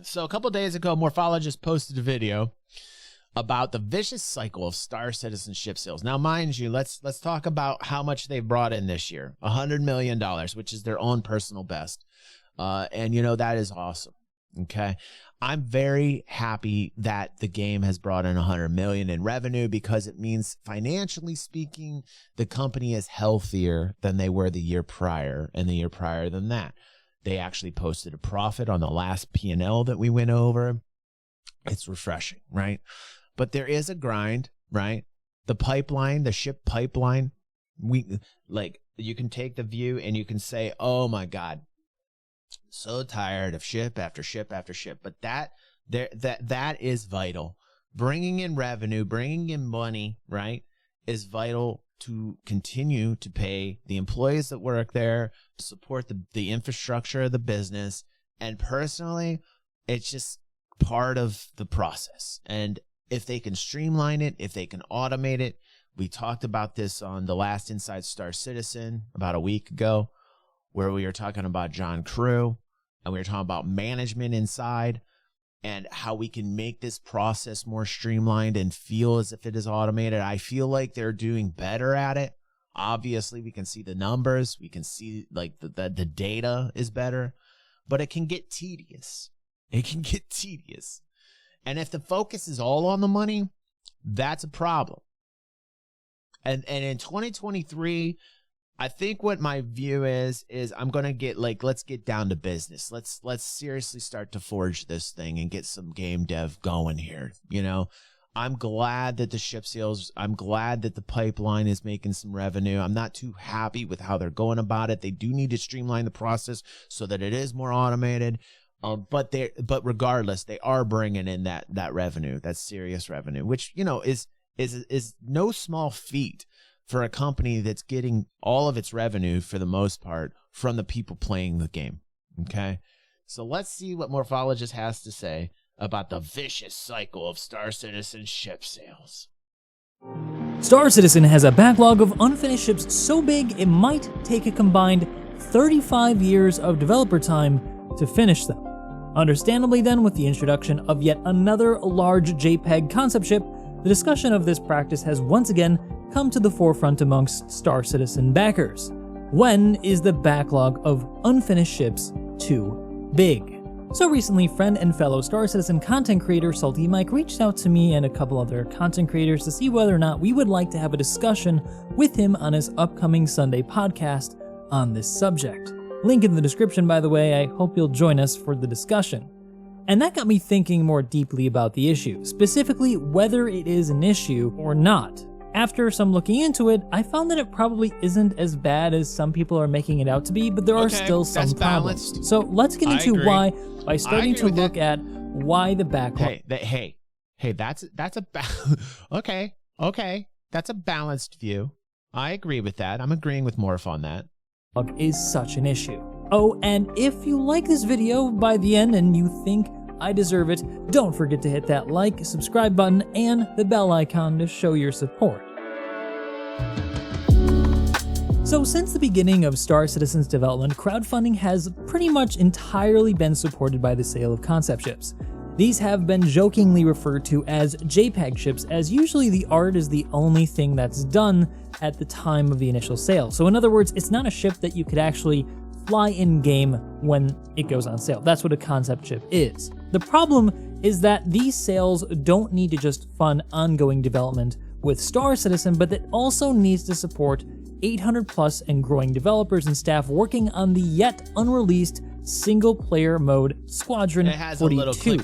So a couple days ago, Morphologis posted a video about the vicious cycle of Star Citizen ship sales. Now, mind you, let's talk about how much they've brought in this year. $100 million, which is their own personal best. And, you know, that is awesome. Okay. I'm very happy that the game has brought in $100 million in revenue, because it means, financially speaking, the company is healthier than they were the year prior and the year prior than that. They actually posted a profit on the last P&L that we went over. It's refreshing, right? But there is a grind, right? The pipeline, the ship pipeline, you can take the view and you can say, oh my God, so tired of ship after ship after ship. But that is vital. Bringing in revenue, bringing in money, right, is vital to continue to pay the employees that work there, to support the infrastructure of the business. And personally, it's just part of the process. And if they can streamline it, if they can automate it, we talked about this on the last Inside Star Citizen about a week ago, where we were talking about John Crew, and we were talking about management inside and how we can make this process more streamlined and feel as if it is automated. I feel like they're doing better at it. Obviously, we can see the numbers. We can see like the data is better, but it can get tedious. It can get tedious. And if the focus is all on the money, that's a problem. And in 2023, I think what my view is I'm going to get let's get down to business. Let's seriously start to forge this thing and get some game dev going here. You know, I'm glad that the ship sales, I'm glad that the pipeline is making some revenue. I'm not too happy with how they're going about it. They do need to streamline the process so that it is more automated. But regardless, they are bringing in that revenue, that serious revenue, which, you know, is no small feat for a company that's getting all of its revenue, for the most part, from the people playing the game. Okay, so let's see what Morphologis has to say about the vicious cycle of Star Citizen ship sales. Star Citizen has a backlog of unfinished ships so big it might take a combined 35 years of developer time to finish them. Understandably then, with the introduction of yet another large JPEG concept ship, the discussion of this practice has once again come to the forefront amongst Star Citizen backers. When is the backlog of unfinished ships too big? So recently, friend and fellow Star Citizen content creator Salty Mike reached out to me and a couple other content creators to see whether or not we would like to have a discussion with him on his upcoming Sunday podcast on this subject. Link in the description, by the way. I hope you'll join us for the discussion. And that got me thinking more deeply about the issue, specifically whether it is an issue or not. After some looking into it, I found that it probably isn't as bad as some people are making it out to be, but there are still some problems. Balanced. So let's get into why by starting to look at why the backlog. Hey, that's a okay, that's a balanced view. I agree with that. I'm agreeing with Morph on that. Is such an issue. Oh, and if you like this video by the end and you think I deserve it, don't forget to hit that like, subscribe button, and the bell icon to show your support. So since the beginning of Star Citizen's development, crowdfunding has pretty much entirely been supported by the sale of concept ships. These have been jokingly referred to as JPEG ships, as usually the art is the only thing that's done at the time of the initial sale. So in other words, it's not a ship that you could actually fly in-game when it goes on sale. That's what a concept ship is. The problem is that these sales don't need to just fund ongoing development with Star Citizen, but that also needs to support 800 plus and growing developers and staff working on the yet unreleased single-player mode Squadron 42,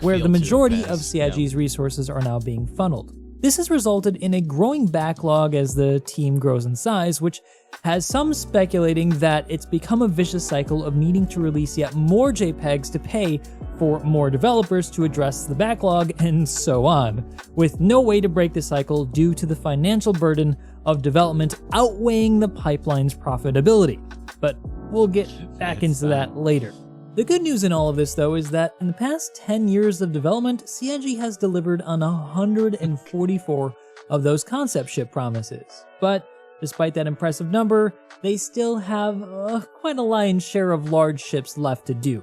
where the majority of CIG's resources are now being funneled. This has resulted in a growing backlog as the team grows in size, which has some speculating that it's become a vicious cycle of needing to release yet more JPEGs to pay for more developers to address the backlog, and so on, with no way to break the cycle due to the financial burden of development outweighing the pipeline's profitability. But we'll get back into that later. The good news in all of this, though, is that in the past 10 years of development, CIG has delivered on 144 of those concept ship promises. But despite that impressive number, they still have quite a lion's share of large ships left to do.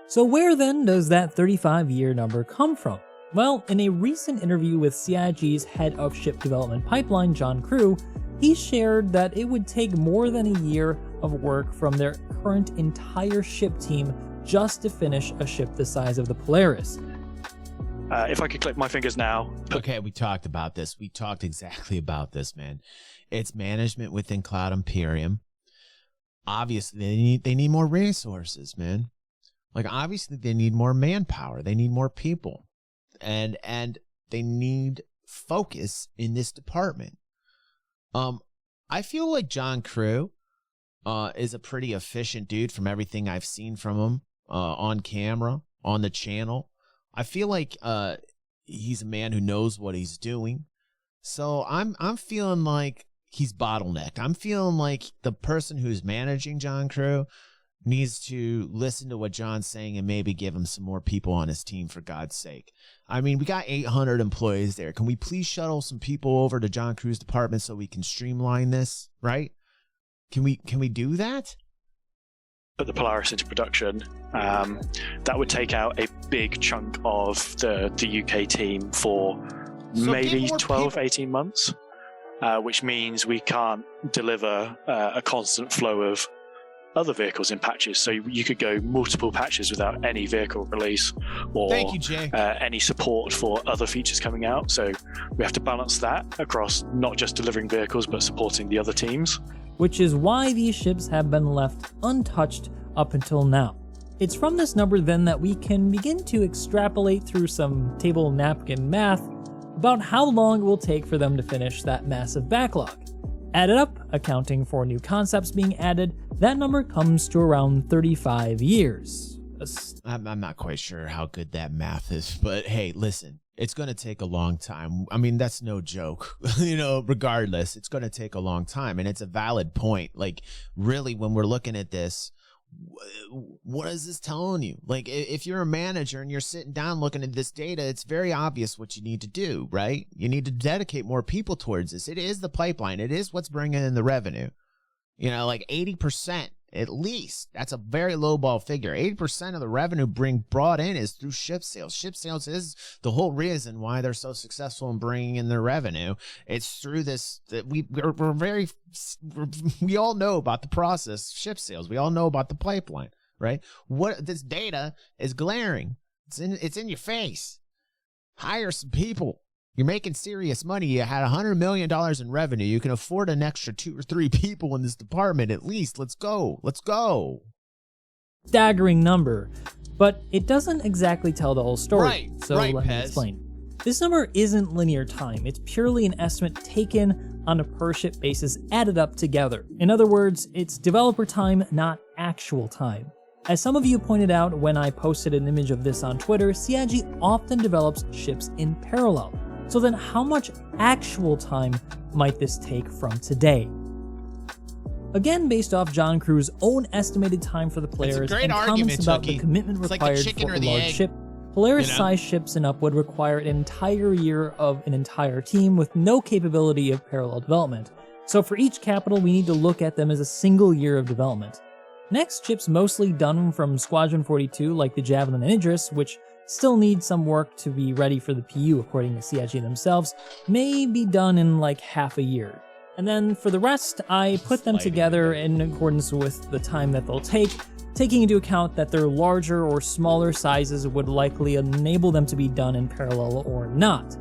So where then does that 35-year number come from? Well, in a recent interview with CIG's head of ship development pipeline, John Crew, he shared that it would take more than a year of work from their current entire ship team just to finish a ship the size of the Polaris. If I could click my fingers now. Okay, we talked about this. We talked exactly about this, man. It's management within Cloud Imperium. Obviously, they need more resources, man. Like, obviously, they need more manpower. They need more people. And they need focus in this department. I feel like John Crew is a pretty efficient dude from everything I've seen from him on camera, on the channel. I feel like he's a man who knows what he's doing. So I'm feeling like he's bottlenecked. I'm feeling like the person who's managing John Crew needs to listen to what John's saying and maybe give him some more people on his team, for God's sake. I mean, we got 800 employees there. Can we please shuttle some people over to John Crew's department so we can streamline this, right? Can we do that? Put the Polaris into production. That would take out a big chunk of the UK team for maybe 12, 18 months, which means we can't deliver a constant flow of other vehicles in patches. So you could go multiple patches without any vehicle release or Thank you, Jay. Any support for other features coming out. So we have to balance that across not just delivering vehicles, but supporting the other teams. Which is why these ships have been left untouched up until now. It's from this number then that we can begin to extrapolate through some table napkin math about how long it will take for them to finish that massive backlog. Added up, accounting for new concepts being added, that number comes to around 35 years. I'm not quite sure how good that math is, but hey, listen, it's going to take a long time. I mean, that's no joke. Regardless, it's going to take a long time, and it's a valid point. Like, really, when we're looking at this, what is this telling you? Like, if you're a manager and you're sitting down looking at this data, it's very obvious what you need to do, right? You need to dedicate more people towards this. It is the pipeline. It is what's bringing in the revenue. Like 80% at least. That's a very low ball figure. 80% of the revenue brought in is through ship sales. Ship sales is the whole reason why they're so successful in bringing in their revenue. It's through this that we all know about the process, ship sales. We all know about the pipeline, right? What this data is glaring. It's in your face. Hire some people. You're making serious money. You had $100 million in revenue. You can afford an extra 2 or 3 people in this department at least. Let's go. Let's go. Staggering number, but it doesn't exactly tell the whole story. So let me explain. This number isn't linear time. It's purely an estimate taken on a per ship basis added up together. In other words, it's developer time, not actual time. As some of you pointed out when I posted an image of this on Twitter, CIG often develops ships in parallel. So then how much actual time might this take from today? Again, based off John Crew's own estimated time for the Polaris and comments about the commitment required for a large ship, Polaris-sized ships and up would require an entire year of an entire team with no capability of parallel development. So for each capital, we need to look at them as a single year of development. Next, ships mostly done from Squadron 42 like the Javelin and Idris, which still need some work to be ready for the PU according to CIG themselves, may be done in like half a year. And then for the rest, I put them together in accordance with the time that they'll take, taking into account that their larger or smaller sizes would likely enable them to be done in parallel or not.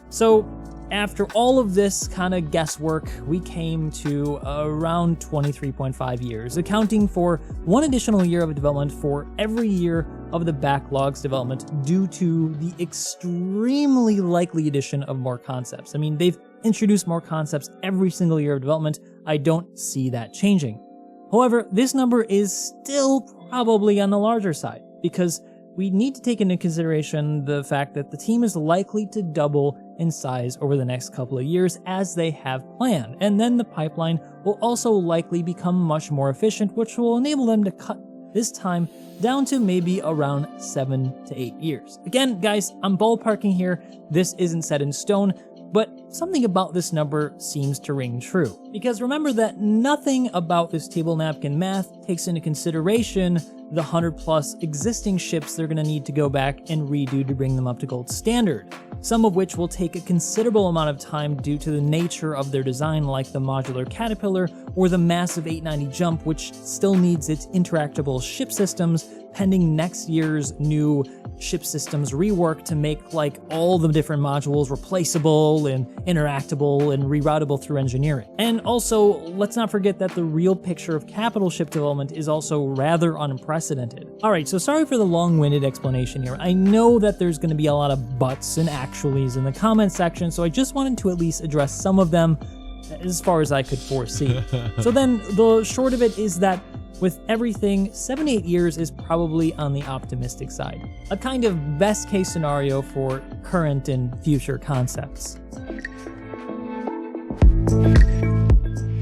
So after all of this kind of guesswork, we came to around 23.5 years, accounting for 1 additional year of development for every year of the backlog's development due to the extremely likely addition of more concepts. I mean, they've introduced more concepts every single year of development. I don't see that changing. However, this number is still probably on the larger side, because we need to take into consideration the fact that the team is likely to double in size over the next couple of years as they have planned, and then the pipeline will also likely become much more efficient, which will enable them to cut this time down to maybe around 7 to 8 years. Again, guys, I'm ballparking here. This isn't set in stone, but something about this number seems to ring true. Because remember that nothing about this table napkin math takes into consideration the 100+ existing ships they're going to need to go back and redo to bring them up to gold standard, some of which will take a considerable amount of time due to the nature of their design, like the modular Caterpillar or the massive 890 Jump, which still needs its interactable ship systems pending next year's new ship systems rework to make like all the different modules replaceable and interactable and reroutable through engineering. And also, let's not forget that the real picture of capital ship development is also rather unprecedented. Alright, so sorry for the long-winded explanation here. I know that there's going to be a lot of buts and actuallys in the comment section, so I just wanted to at least address some of them as far as I could foresee. So then, the short of it is that with everything, 7 to 8 years is probably on the optimistic side. A kind of best case scenario for current and future concepts.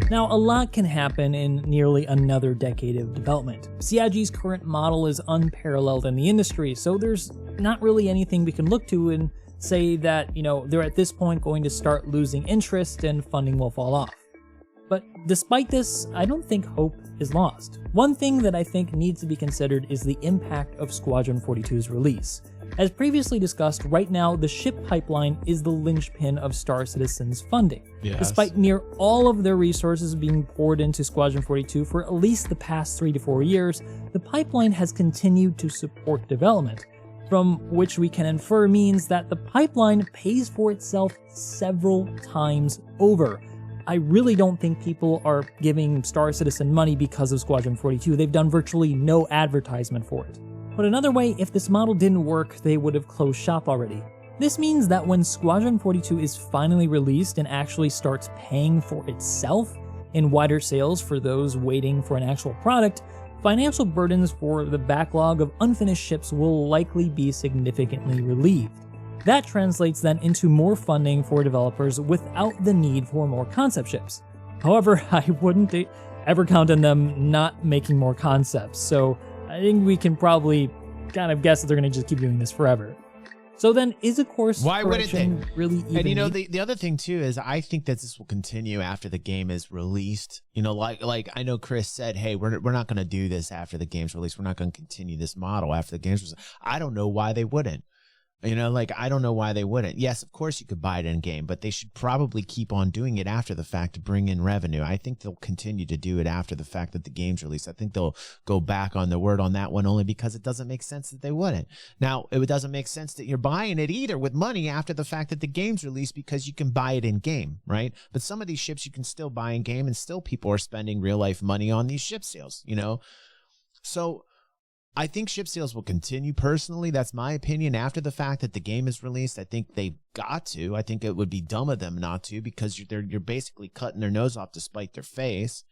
Now, a lot can happen in nearly another decade of development. CIG's current model is unparalleled in the industry, so there's not really anything we can look to and say that, they're at this point going to start losing interest and funding will fall off. But despite this, I don't think hope is lost. One thing that I think needs to be considered is the impact of Squadron 42's release. As previously discussed, right now the ship pipeline is the linchpin of Star Citizen's funding. Yes. Despite near all of their resources being poured into Squadron 42 for at least the past 3 to 4 years, the pipeline has continued to support development, from which we can infer means that the pipeline pays for itself several times over. I really don't think people are giving Star Citizen money because of Squadron 42. They've done virtually no advertisement for it. Put another way, if this model didn't work, they would have closed shop already. This means that when Squadron 42 is finally released and actually starts paying for itself in wider sales for those waiting for an actual product, financial burdens for the backlog of unfinished ships will likely be significantly relieved. That translates then into more funding for developers without the need for more concept ships. However, I wouldn't ever count on them not making more concepts, so I think we can probably kind of guess that they're going to just keep doing this forever. So then, is a course correction really even And the other thing too is I think that this will continue after the game is released. Like I know Chris said, hey, we're not going to do this after the game's released. We're not going to continue this model after the game's released. I don't know why they wouldn't. I don't know why they wouldn't. Yes, of course you could buy it in game, but they should probably keep on doing it after the fact to bring in revenue. I think they'll continue to do it after the fact that the game's released. I think they'll go back on their word on that one only because it doesn't make sense that they wouldn't. Now, it doesn't make sense that you're buying it either with money after the fact that the game's released because you can buy it in game, right? But some of these ships you can still buy in game and still people are spending real life money on these ship sales, So I think ship sales will continue. Personally, that's my opinion. After the fact that the game is released, I think they've got to. I think it would be dumb of them not to because you're basically cutting their nose off to spite their face.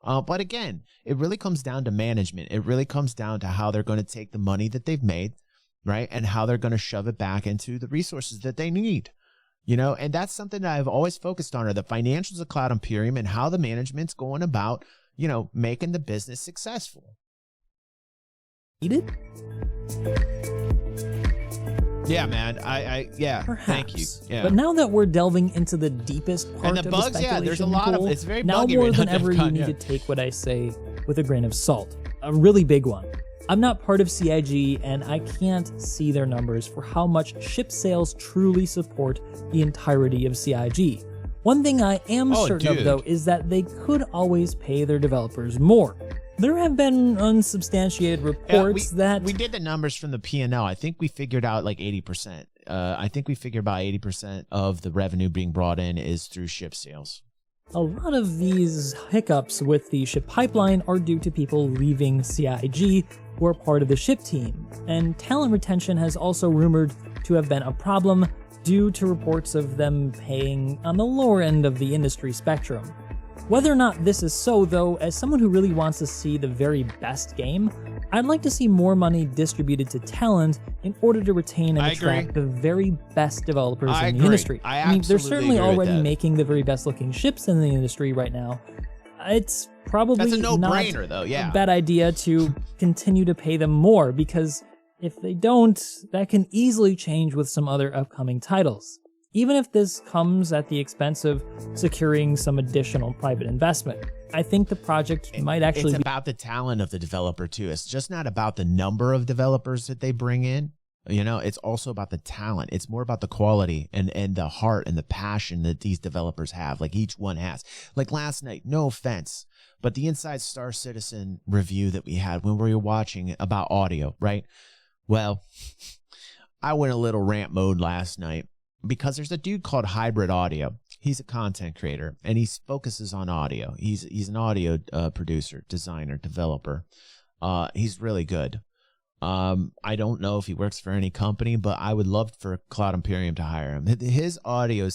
But again, it really comes down to management. It really comes down to how they're going to take the money that they've made, right, and how they're going to shove it back into the resources that they need. And that's something that I've always focused on are the financials of Cloud Imperium and how the management's going about, making the business successful. Yeah, man. Yeah. Perhaps. Thank you. Yeah. But now that we're delving into the deepest part and the of bugs, the speculation there's a lot pool, of it's very now buggy more right than now, ever, you need to take what I say with a grain of salt. A really big one. I'm not part of CIG, and I can't see their numbers for how much ship sales truly support the entirety of CIG. One thing I am certain of, though, is that they could always pay their developers more. There have been unsubstantiated reports that... We did the numbers from the P&L. I think we figured out like 80%. I think we figured about 80% of the revenue being brought in is through ship sales. A lot of these hiccups with the ship pipeline are due to people leaving CIG who are part of the ship team, and talent retention has also rumored to have been a problem due to reports of them paying on the lower end of the industry spectrum. Whether or not this is so, though, as someone who really wants to see the very best game, I'd like to see more money distributed to talent in order to retain and attract the very best developers in the industry. I mean, they're certainly already making the very best looking ships in the industry right now. It's probably not a bad idea to continue to pay them more, because if they don't, that can easily change with some other upcoming titles. Even if this comes at the expense of securing some additional private investment. I think the project might actually It's about the talent of the developer too. It's just not about the number of developers that they bring in. You know, it's also about the talent. It's more about the quality and the heart and the passion that these developers have. Like each one has. Like last night, no offense, but the Inside Star Citizen review that we had when we were watching about audio, right? Well, I went a little rant mode last night because there's a dude called Hybrid Audio. He's a content creator and he focuses on audio. He's an audio producer, designer, developer. He's really good. I don't know if he works for any company, but I would love for Cloud Imperium to hire him. His audio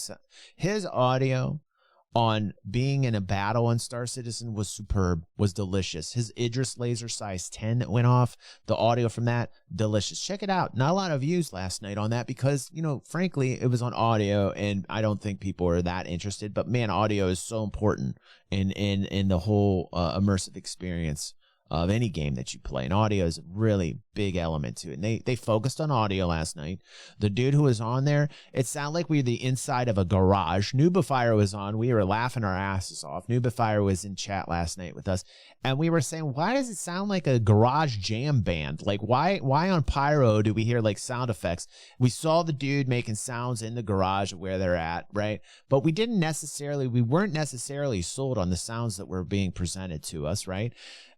on being in a battle on Star Citizen was superb, was delicious. His Idris laser size 10 that went off, the audio from that, delicious. Check it out. Not a lot of views last night on that because, you know, frankly, it was on audio and I don't think people are that interested. But man, audio is so important in the whole immersive experience of any game that you play. And audio is a really big element to it. And they focused on audio last night. The dude who was on there, it sounded like we were the inside of a garage. Nubifier was on. We were laughing our asses off. Nubifier was in chat last night with us. And we were saying, why does it sound like a garage jam band? Like, why on Pyro do we hear like sound effects? We saw the dude making sounds in the garage where they're at, right? But we weren't necessarily sold on the sounds that were being presented to us, right?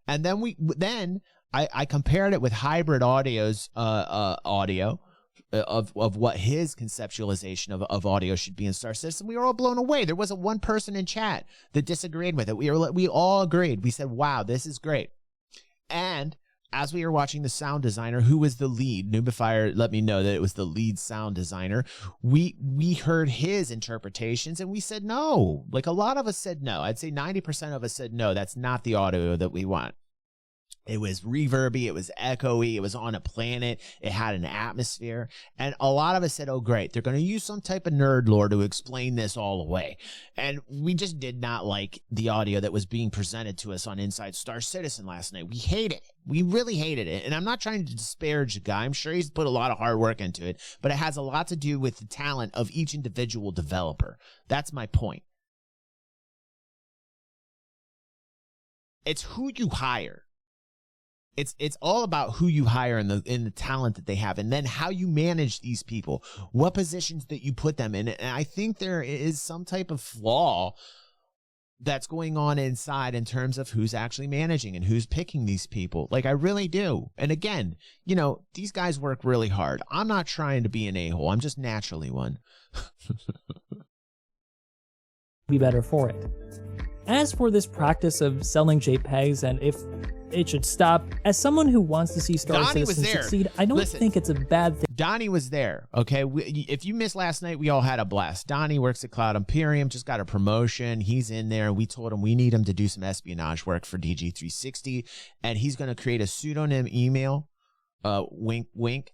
And then I compared it with Hybrid Audio's audio of what his conceptualization of audio should be in Star Citizen. We were all blown away. There wasn't one person in chat that disagreed with it. We all agreed. We said, "Wow, this is great." And as we were watching the sound designer, who was the lead, Nubifier let me know that it was the lead sound designer. We heard his interpretations and we said no. Like a lot of us said no. I'd say 90% of us said no. That's not the audio that we want. It was reverby, it was echoey, it was on a planet, it had an atmosphere, and a lot of us said, oh great, they're going to use some type of nerd lore to explain this all away. And we just did not like the audio that was being presented to us on Inside Star Citizen last night. We hated it. We really hated it. And I'm not trying to disparage the guy. I'm sure he's put a lot of hard work into it, but it has a lot to do with the talent of each individual developer. That's my point. It's who you hire. It's all about who you hire and the talent that they have, and then how you manage these people, what positions that you put them in. And I think there is some type of flaw that's going on inside in terms of who's actually managing and who's picking these people. Like, I really do. And again, you know, these guys work really hard. I'm not trying to be an a-hole. I'm just naturally one. Be better for it. As for this practice of selling JPEGs and if it should stop, as someone who wants to see Star Citizen succeed, I don't think it's a bad thing. Donnie was there, okay? If you missed last night, we all had a blast. Donnie works at Cloud Imperium, just got a promotion. He's in there. We told him we need him to do some espionage work for DG360, and he's going to create a pseudonym email, wink, wink,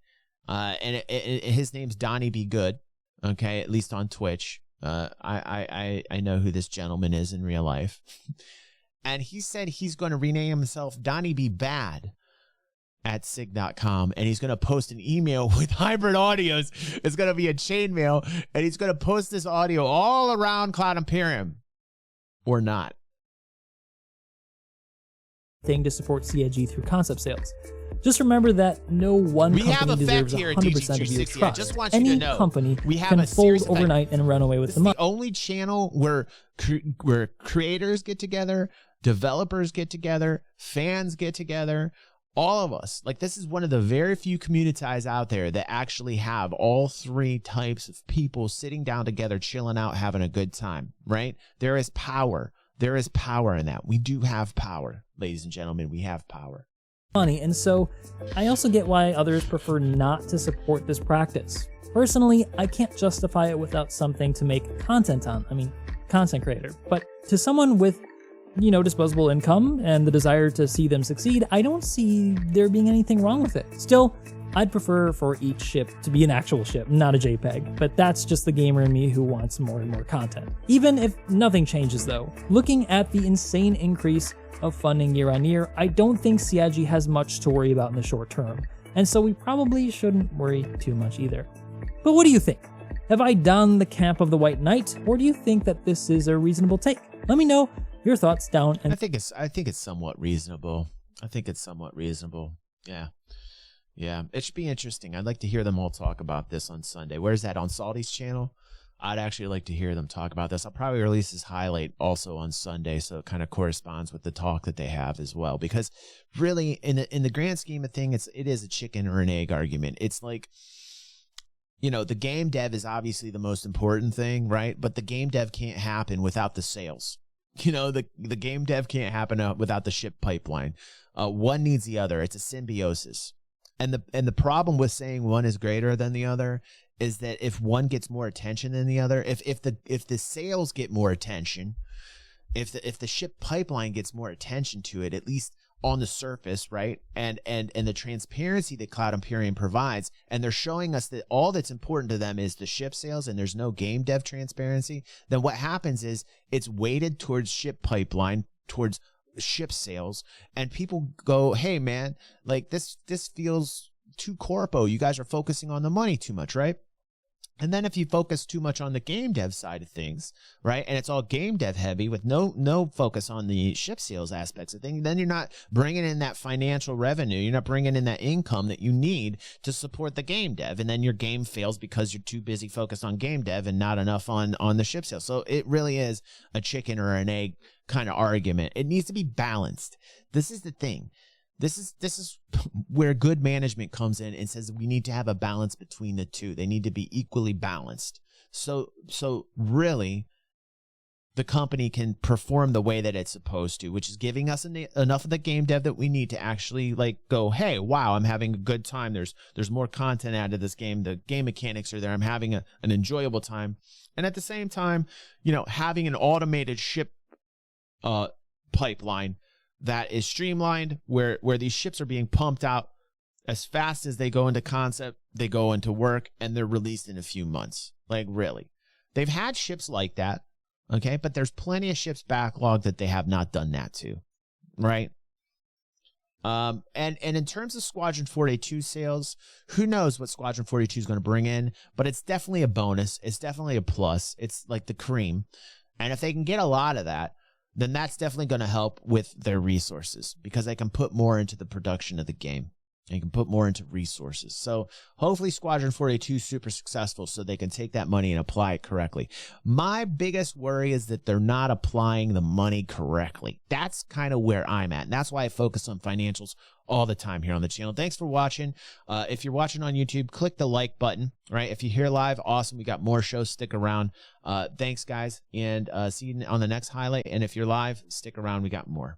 and his name's Donnie Be Good, okay, at least on Twitch. I know who this gentleman is in real life. And he said he's going to rename himself Donnie Be Bad at sig.com, and he's going to post an email with Hybrid Audios. It's going to be a chainmail, and he's going to post this audio all around Cloud Imperium. Or not. Thing to support CIG through concept sales. Just remember that no one company deserves 100% of your trust. Any company can fold overnight and run away with the money. The only channel where creators get together, developers get together, fans get together, all of us. Like, this is one of the very few communities out there that actually have all three types of people sitting down together, chilling out, having a good time, right? There is power. There is power in that. We do have power, ladies and gentlemen. We have power. And so I also get why others prefer not to support this practice. Personally, I can't justify it without something to make content on. I mean, content creator. But to someone with, you know, disposable income and the desire to see them succeed, I don't see there being anything wrong with it. Still, I'd prefer for each ship to be an actual ship, not a JPEG, but that's just the gamer in me who wants more and more content. Even if nothing changes though, looking at the insane increase of funding year on year, I don't think CIG has much to worry about in the short term, and so we probably shouldn't worry too much either. But what do you think? Have I done the camp of the White Knight, or do you think that this is a reasonable take? Let me know Your thoughts down. And I think it's somewhat reasonable. Yeah. Yeah. It should be interesting. I'd like to hear them all talk about this on Sunday. Where's that? On Salty's channel? I'd actually like to hear them talk about this. I'll probably release this highlight also on Sunday, so it kind of corresponds with the talk that they have as well. Because really, in the grand scheme of things, it is a chicken or an egg argument. It's like, you know, the game dev is obviously the most important thing, right? But the game dev can't happen without the sales. You know, the game dev can't happen without the ship pipeline. One needs the other. It's a symbiosis. And the problem with saying one is greater than the other is that if one gets more attention than the other, if the sales get more attention, if the ship pipeline gets more attention to it, at least on the surface, right? And the transparency that Cloud Imperium provides, and they're showing us that all that's important to them is the ship sales and there's no game dev transparency, then what happens is it's weighted towards ship pipeline, towards ship sales, and people go, hey man, like this feels too corpo. You guys are focusing on the money too much, right? And then if you focus too much on the game dev side of things, right, and it's all game dev heavy with no focus on the ship sales aspects of things, then you're not bringing in that financial revenue. You're not bringing in that income that you need to support the game dev. And then your game fails because you're too busy focused on game dev and not enough on the ship sales. So it really is a chicken or an egg kind of argument. It needs to be balanced. This is the thing. This is where good management comes in and says we need to have a balance between the two. They need to be equally balanced. So really, the company can perform the way that it's supposed to, which is giving us enough of the game dev that we need to actually like go, hey, wow, I'm having a good time. There's more content out of this game. The game mechanics are there. I'm having an enjoyable time. And at the same time, you know, having an automated ship pipeline that is streamlined, where these ships are being pumped out as fast as they go into concept, they go into work, and they're released in a few months. Like, really. They've had ships like that, okay? But there's plenty of ships backlogged that they have not done that to, right? And in terms of Squadron 42 sales, who knows what Squadron 42 is going to bring in, but it's definitely a bonus. It's definitely a plus. It's like the cream. And if they can get a lot of that, then that's definitely going to help with their resources because they can put more into the production of the game. They can put more into resources. So hopefully Squadron 42 is super successful so they can take that money and apply it correctly. My biggest worry is that they're not applying the money correctly. That's kind of where I'm at. And that's why I focus on financials all the time here on the channel. Thanks for watching. If you're watching on YouTube, click the like button, right? If you're here live, awesome. We got more shows. Stick around. Thanks, guys. And see you on the next highlight. And if you're live, stick around. We got more.